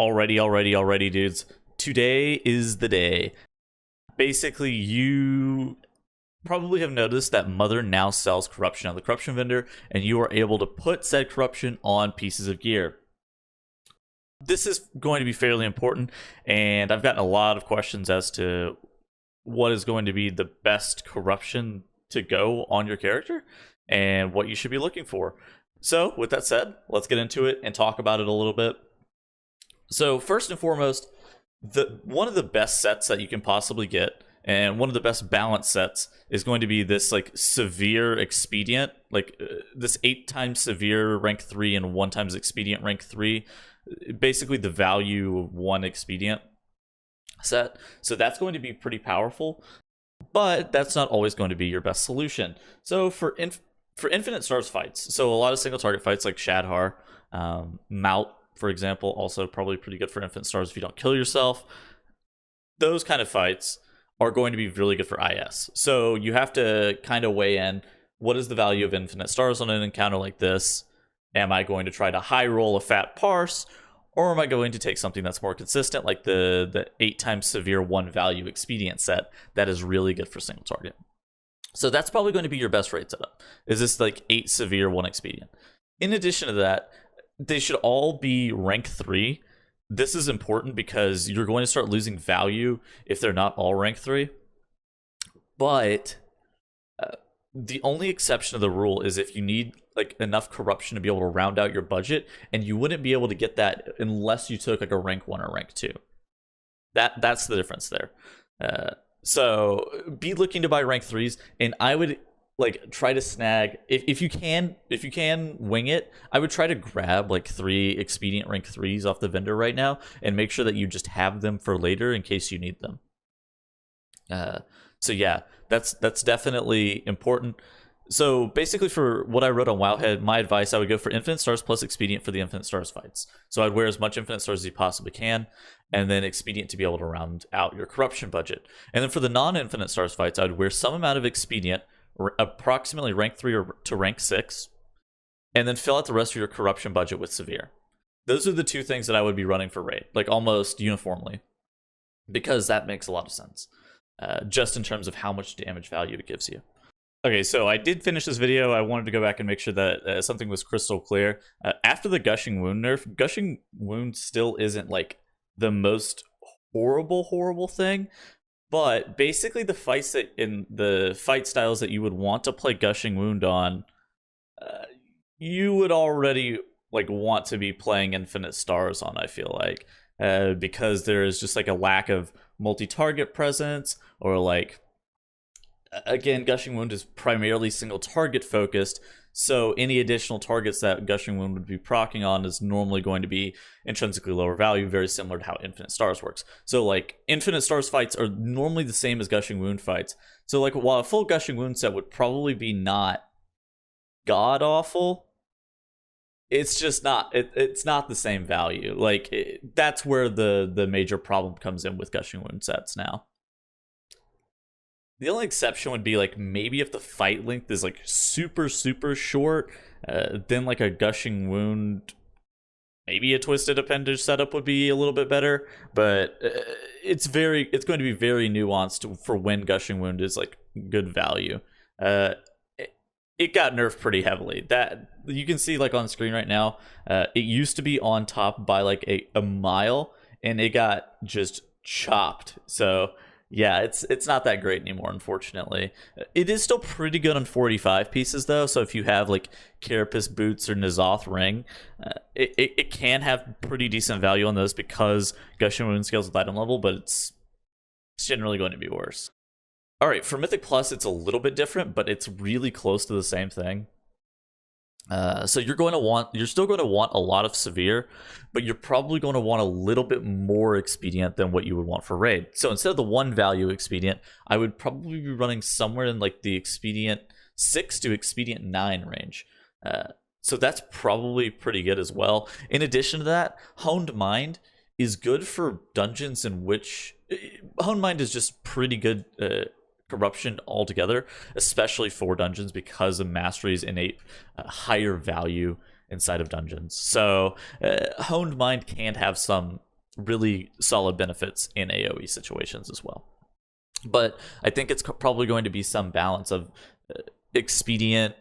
Already, dudes. Today is the day. Basically, you probably have noticed that Mother now sells corruption on the corruption vendor, and you are able to put said corruption on pieces of gear. This is going to be fairly important, and I've gotten a lot of questions as to what is going to be the best corruption to go on your character and what you should be looking for. So, with that said, let's get into it and talk about it a little bit. So, first and foremost, one of the best sets that you can possibly get, and one of the best balance sets, is going to be this like severe expedient, this 8 times severe rank 3 and 1 times expedient rank 3, basically the value of 1 expedient set. So that's going to be pretty powerful, but that's not always going to be your best solution. So for infinite stars fights, so a lot of single target fights like Shadhar, Mout, for example, also probably pretty good for infinite stars if you don't kill yourself. Those kind of fights are going to be really good for IS. So you have to kind of weigh in, what is the value of infinite stars on an encounter like this? Am I going to try to high roll a fat parse, or am I going to take something that's more consistent, like the 8 times severe 1 value expedient set that is really good for single target? So that's probably going to be your best raid setup, is this like 8 severe 1 expedient. In addition to that, they should all be rank 3. This is important because you're going to start losing value if they're not all rank 3. But the only exception to the rule is if you need like enough corruption to be able to round out your budget, and you wouldn't be able to get that unless you took like a rank 1 or rank 2. That's the difference there. So be looking to buy rank 3s, and I would like try to snag, if you can wing it, I would try to grab like 3 expedient rank 3s off the vendor right now and make sure that you just have them for later in case you need them. So yeah, that's definitely important. So basically, for what I wrote on Wowhead, my advice, I would go for infinite stars plus expedient for the infinite stars fights. So I'd wear as much infinite stars as you possibly can, and then expedient to be able to round out your corruption budget. And then for the non-infinite stars fights, I'd wear some amount of expedient, approximately rank 3 or to rank 6, and then fill out the rest of your corruption budget with severe. Those are the 2 things that I would be running for raid, like almost uniformly, because that makes a lot of sense, just in terms of how much damage value it gives you. Okay, so I did finish this video. I wanted to go back and make sure that something was crystal clear. After the Gushing Wound nerf, Gushing Wound still isn't like the most horrible thing, but basically the fights that in the fight styles that you would want to play Gushing Wound on, you would already like want to be playing Infinite Stars on, I feel like, because there is just like a lack of multi-target presence, or like, again, Gushing Wound is primarily single target focused, so any additional targets that Gushing Wound would be proccing on is normally going to be intrinsically lower value, very similar to how Infinite Stars works. So like Infinite Stars fights are normally the same as Gushing Wound fights. So like while a full Gushing Wound set would probably be not god awful, it's just not it's not the same value. Like that's where the major problem comes in with Gushing Wound sets now. The only exception would be like maybe if the fight length is like super short, then like a Gushing Wound, maybe a Twisted Appendage setup would be a little bit better. But it's going to be very nuanced for when Gushing Wound is like good value. It got nerfed pretty heavily. That you can see like on screen right now. It used to be on top by like a mile, and it got just chopped. So yeah, it's not that great anymore, unfortunately. It is still pretty good on 45 pieces, though, so if you have, like, Carapace Boots or N'Zoth Ring, it can have pretty decent value on those because Gushing Wound scales with item level, but it's generally going to be worse. Alright, for Mythic Plus, it's a little bit different, but it's really close to the same thing. So you're still going to want a lot of severe, but you're probably going to want a little bit more expedient than what you would want for raid. So instead of the 1 value expedient, I would probably be running somewhere in like the expedient 6 to expedient 9 range. So that's probably pretty good as well. In addition to that, Honed Mind is good for dungeons in which Honed Mind is just pretty good corruption altogether, especially for dungeons because of Mastery's innate higher value inside of dungeons. So Honed Mind can have some really solid benefits in AoE situations as well. But I think it's probably going to be some balance of expedient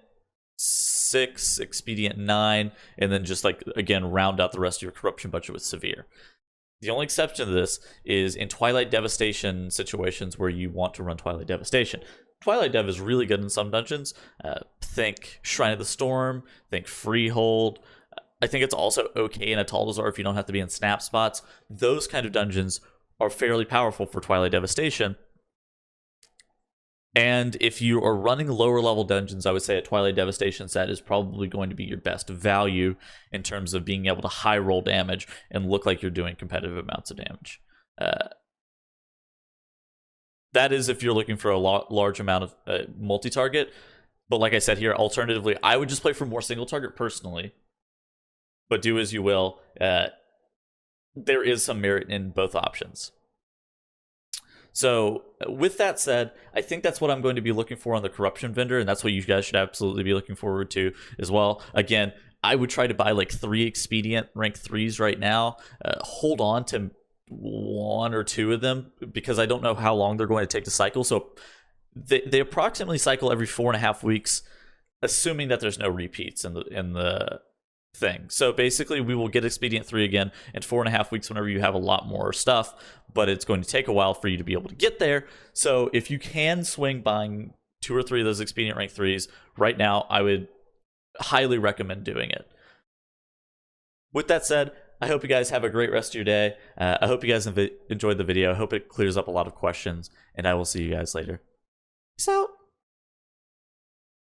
6, expedient 9, and then just like, again, round out the rest of your corruption budget with severe. The only exception to this is in Twilight Devastation situations where you want to run Twilight Devastation. Twilight Dev is really good in some dungeons. Think Shrine of the Storm, think Freehold. I think it's also okay in a Taldazar if you don't have to be in snap spots. Those kind of dungeons are fairly powerful for Twilight Devastation. And if you are running lower level dungeons, I would say a Twilight Devastation set is probably going to be your best value in terms of being able to high roll damage and look like you're doing competitive amounts of damage. That is if you're looking for a large amount of multi-target. But like I said here, alternatively, I would just play for more single target personally. But do as you will. There is some merit in both options. So with that said, I think that's what I'm going to be looking for on the corruption vendor, and that's what you guys should absolutely be looking forward to as well. Again, I would try to buy like 3 expedient rank 3s right now. Hold on to 1 or 2 of them because I don't know how long they're going to take to cycle. So they approximately cycle every 4.5 weeks, assuming that there's no repeats in the thing. So basically we will get expedient 3 again in 4.5 weeks whenever you have a lot more stuff, but it's going to take a while for you to be able to get there. So if you can swing buying 2 or 3 of those expedient rank 3s right now, I would highly recommend doing it. With that said, I hope you guys have a great rest of your day. I hope you guys enjoyed the video. I hope it clears up a lot of questions, and I will see you guys later. Peace out.